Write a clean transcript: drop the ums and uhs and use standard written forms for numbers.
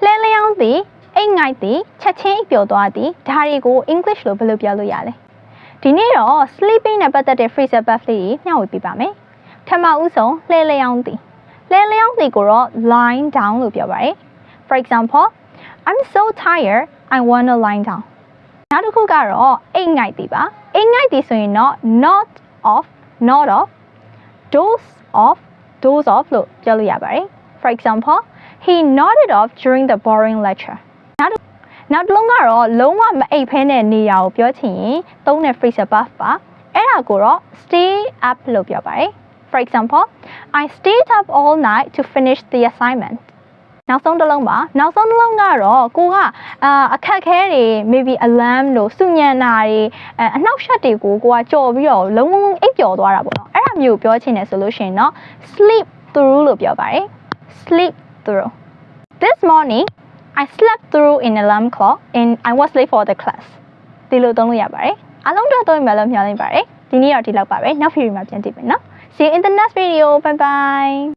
လဲလျောင်းသည်အိမ်ငိုက်သည်ချက်ချင်းပျော်သွားသည်ဒါတွေကို English လို့ဘယ်လိုပြောလို့ရလဲဒီနေ့တော့ sleeping နဲ့ပတ်သက်တဲ့ phrasal verb လေးတွေမျှဝေပေးပါမယ်ထမဦးဆုံးလဲလျောင်းသည်ကိုတော့ lying down လို့ပြောပါတယ် For example I'm so tired I want to lie down နောက်တစ်ခုကတော့အိမ်ငိုက်သည်ပါအိမ်ငိုက်သည်ဆိုရင်တော့ not off doze off လို့ပြောလို့ရပါတယ် For example he nodded off during the boring lecture နောက်တစ်လုံးကတော့လုံးဝမအိပ်ဖဲနဲ့နေရကိုပြောချင်ရင်သုံးတဲ့ phrasal verb ပါအဲ့ဒါကိုတော့ stay up လို့ပြောပါတယ် For example I stayed up all night to finish the assignment နောက်ဆုံးတစ်လုံးကတော့ကိုကအခက်ခဲတွေ maybe alarm လို့စုညံတာတွေအနှောက်အယှက်တွေကိုကိုကကြော်ပြီးတော့လုံးဝအိပ်ပျော်သွားတာပေါ့နော်အဲ့ဒါမျိုးပြောချင်တယ်ဆိုလို့ရှိရင်တော့ sleep through လို့ပြောပါတယ် sleep through This morning I slept through an alarm clock and I was late for the class ဒီလိုသုံးလို့ရပါတယ်အားလုံးတော့သုံးမယ်လို့မျှော်လင့်ပါတယ်ဒီနေ့တော့ဒီလောက်ပါပဲနောက်ဗီဒီယိုမှာပြန်တွေ့မယ်နော် See you in the next video bye bye